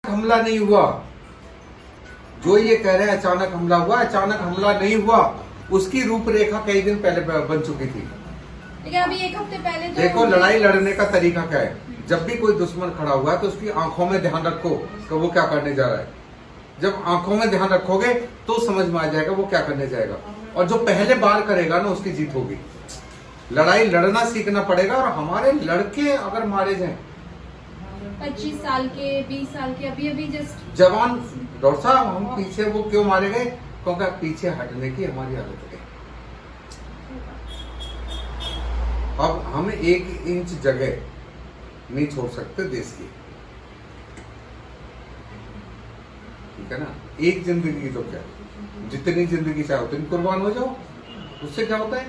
हमला नहीं हुआ। जो ये कह रहे हैं अचानक हमला हुआ, अचानक हमला नहीं हुआ। उसकी रूपरेखा कई दिन पहले बन चुकी थी। लेकिन अभी एक हफ्ते पहले तो देखो लड़ाई लड़ने का तरीका क्या है। जब भी कोई दुश्मन खड़ा हुआ है तो उसकी आंखों में ध्यान रखो कि वो क्या करने जा रहा है। जब आंखों में ध्यान रखोगे तो समझ में आ जाएगा वो क्या करने जाएगा। और जो पहले बार करेगा ना उसकी जीत होगी। लड़ाई लड़ना सीखना पड़ेगा। और हमारे लड़के अगर मारे जाएं 25 साल के, 20 साल के, अभी अभी जस्ट जवान, डॉक्टर साहब हम पीछे वो क्यों मारे गए? क्योंकि पीछे हटने की हमारी आदत है। अब हम 1 इंच जगह नहीं छोड़ सकते देश की, ठीक है ना। एक जिंदगी तो क्या, जितनी जिंदगी चाहे उतनी कुर्बान हो जाओ, उससे क्या होता है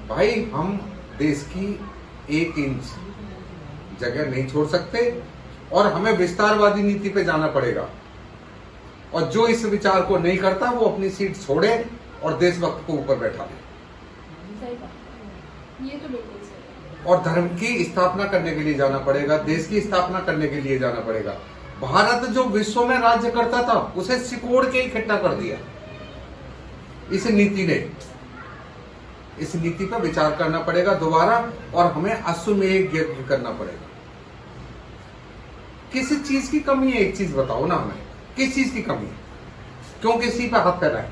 भाई। हम देश की 1 इंच जगह नहीं छोड़ सकते और हमें विस्तारवादी नीति पे जाना पड़ेगा। और जो इस विचार को नहीं करता वो अपनी सीट छोड़े और देशभक्त को ऊपर बैठा दे। सही बात, ये तो बिल्कुल सही है। और धर्म की स्थापना करने के लिए जाना पड़ेगा, देश की स्थापना करने के लिए जाना पड़ेगा। भारत जो विश्व में राज्य करता था उसे सिकोड़ के इकट्ठा कर दिया इस नीति ने। इस नीति पर विचार करना पड़ेगा दोबारा और हमें अश्वमेध यज्ञ करना पड़ेगा। किसी चीज की कमी है? एक चीज बताओ ना हमें, किस चीज की कमी है? क्यों किसी पे हाथ फैलाए?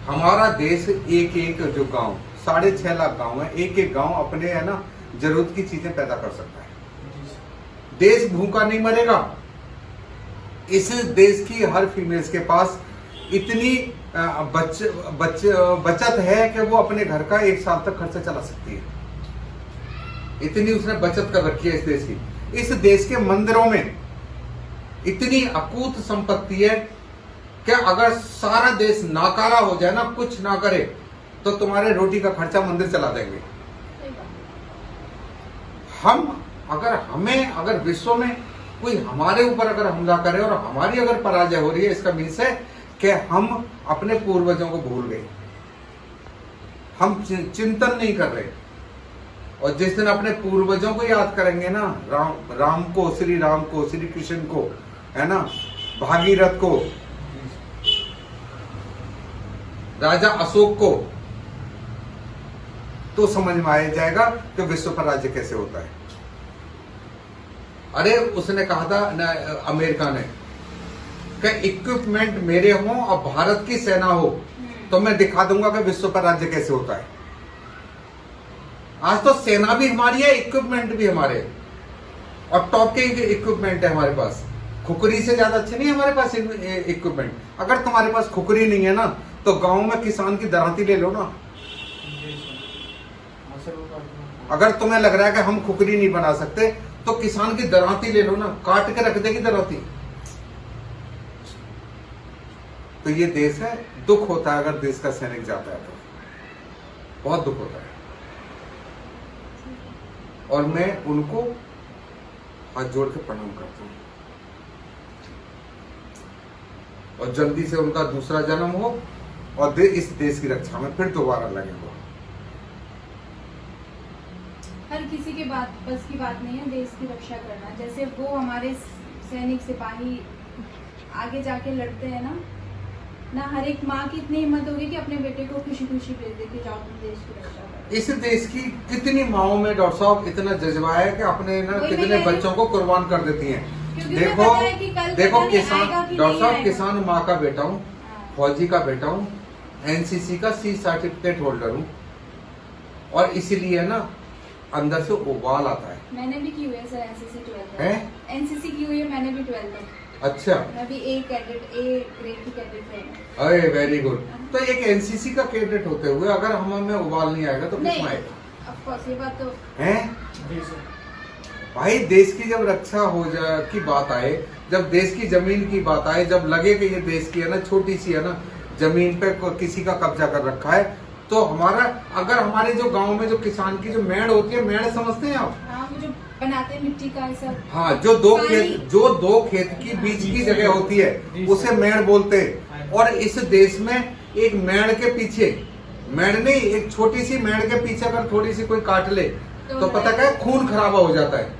हमारा देश एक एक जो गांव, 6.5 लाख गांव है, एक एक गांव अपने है ना जरूरत की चीजें पैदा कर सकता है। देश भूखा नहीं मरेगा। इस देश की हर फीमेल्स के पास इतनी बचत है कि वो अपने घर का 1 साल तक खर्चा चला सकती है। इतनी उसने बचत कर रखी है इस देश की। इस देश के मंदिरों में इतनी अकूत संपत्ति है कि अगर सारा देश नाकारा हो जाए ना, कुछ ना करे, तो तुम्हारे रोटी का खर्चा मंदिर चला देंगे। अगर विश्व में कोई हमारे ऊपर अगर हमला करे और हमारी अगर पराजय हो रही है, इसका मीन्स है कि हम अपने पूर्वजों को भूल गए। हम चिंतन नहीं कर रहे। और जिस दिन अपने पूर्वजों को याद करेंगे ना, राम को, श्री कृष्ण को, है ना, भागीरथ को, राजा अशोक को, तो समझ में आ जाएगा कि विश्व पर राज्य कैसे होता है। अरे उसने कहा था अमेरिका ने कि इक्विपमेंट मेरे हों और भारत की सेना हो तो मैं दिखा दूंगा कि विश्व पर राज्य कैसे होता है। आज तो सेना भी हमारी है, इक्विपमेंट भी हमारे, और टॉप के इक्विपमेंट है हमारे पास। खुकरी से ज्यादा अच्छे नहीं हमारे पास इक्विपमेंट। अगर तुम्हारे पास खुकरी नहीं है ना तो गांव में किसान की दरांती ले लो ना। अगर तुम्हें लग रहा है कि हम खुकरी नहीं बना सकते तो किसान की दरांती ले लो ना, काट के रख देगी दरांती। तो ये देश है। दुख होता है अगर देश का सैनिक जाता है तो बहुत दुख होता है। और मैं उनको हाथ जोड़ के प्रणाम करता हूं और जल्दी से उनका दूसरा जन्म हो और इस देश की रक्षा में फिर दोबारा लगे हो। हर किसी के बस की बात नहीं है देश की रक्षा करना। जैसे वो हमारे सैनिक सिपाही आगे जाके लड़ते हैं ना हर एक माँ की इतनी हिम्मत होगी कि अपने बेटे को खुशी खुशी भेज दे कि जाओ तुम देश की रक्षा करो। इस देश की कितनी माओं में डॉक्टर साहब इतना जज्बा है कि अपने ना कितने बच्चों को कुर्बान कर देती हैं। देखो किसान, डॉक्टर साहब किसान माँ का बेटा हूँ, फौजी का बेटा हूँ, एनसीसी का C सर्टिफिकेट होल्डर हूँ और इसीलिए ना अंदर से उबाल आता है। मैंने भी की हुई है सर एनसीसी 12 है, एनसीसी की हुई है मैंने भी 12 तक। अच्छा, मैं भी ए ग्रेड की कैडेट हूं। अरे वेरी गुड। तो एक एनसीसी का कैडेट होते हुए अगर हमें उबाल नहीं आएगा तो किस में आएगा? ऑफ कोर्स ये बात तो है भाई। देश की जब रक्षा हो जाए की बात आए, जब देश की जमीन की बात आए, जब लगे कि ये देश की है ना छोटी सी है ना जमीन पे किसी का कब्जा कर रखा है, तो हमारा अगर हमारे जो गांव में जो किसान की जो मेड़ होती है, मेड़ समझते हैं आप? हाँ, वो जो बनाते हैं मिट्टी का सब। हाँ, जो दो खेत की बीच की जगह होती है उसे मेड़ बोलते हैं। और इस देश में एक मेड़ के पीछे, मेड़ नहीं, एक छोटी सी मेड़ के पीछे अगर थोड़ी सी कोई काट ले तो पता क्या, खून खराबा हो जाता है।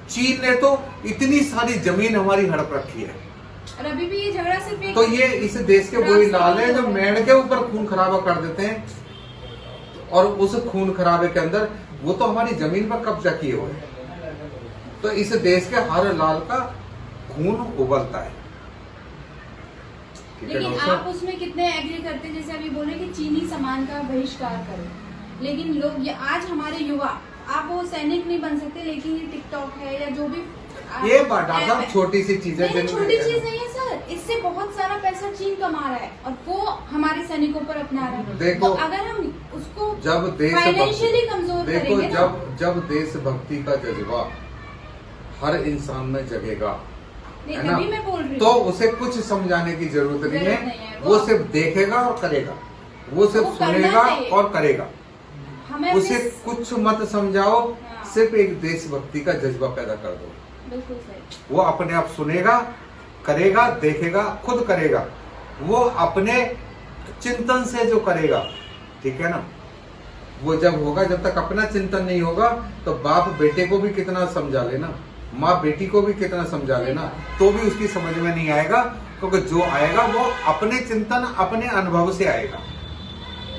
चीन ने तो इतनी सारी जमीन हमारी हड़प रखी है। और अभी भी ये झगड़ा सिर्फ एक तो ये इस देश के वही लाल है जो मेड़ के ऊपर खून खराबा कर देते हैं, और उस खून खराबे के अंदर वो तो हमारी जमीन पर कब्जा किए हुए हैं। तो इस देश के हर लाल का खून उबलता है। ठीक है लेकिन दोस्तों? आप उसमें कितने एग्री करते हैं, जैसे अभी बोले कि चीनी सामान का बहिष्कार करें, लेकिन लोग ये आज हमारे युवा, आप वो सैनिक नहीं बन सकते, लेकिन ये टिकटॉक है या जो भी ये डॉक्टर साहब छोटी सी चीज है। नहीं, छोटी चीज नहीं है सर, इससे बहुत सारा पैसा चीन कमा रहा है और वो हमारे सैनिकों पर अपना रहा है। देखो, तो अगर हम उसको जब फाइनेंशियली कमजोर देखो करेंगे ना, जब देशभक्ति का जज्बा हर इंसान में जगेगा, नहीं, है ना, तभी मैं बोल रही तो हूँ। उसे कुछ समझाने की जरूरत नहीं जरूरत नहीं है। है। वो सिर्फ देखेगा और करेगा, वो सिर्फ वो करना सुनेगा चाहिए। और करेगा। हमें उसे अपने- कुछ मत समझाओ, हाँ। सिर्फ एक देशभक्ति का जज्बा पैदा कर दो। बिल्कुल सही। वो अपने आप सुनेगा, करेगा, देखेगा, खुद करेगा। वो अपने चिंतन से जो करेगा, ठीक है ना, वो जब होगा, जब तक अपना चिंतन नहीं होगा तो बाप बेटे को भी कितना समझा लेना, माँ बेटी को भी कितना समझा लेना, तो भी उसकी समझ में नहीं आएगा, क्योंकि जो आएगा वो अपने चिंतन, अपने अनुभव से आएगा।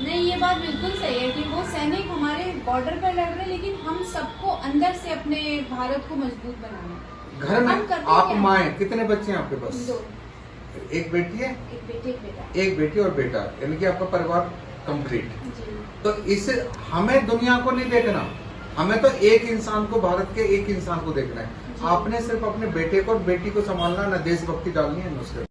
नहीं, ये बात बिल्कुल सही है कि वो सैनिक हमारे बॉर्डर पर लड़ रहे हैं, लेकिन हम सबको अंदर से अपने भारत को मजबूत बनाना है। घर में हम करते आप क्या? माए, कितने बच्चे हैं आपके पास? 2, एक बेटी है, एक बेटे एक बेटा। एक बेटी और बेटा, यानी कि आपका परिवार कंप्लीट। जी। तो इस हमें दुनिया को नहीं देखना, हमें तो एक इंसान को, भारत के एक इंसान को देखना है। जी। आपने सिर्फ अपने बेटे को और बेटी को संभालना, ना देशभक्ति डालनी है ना उसके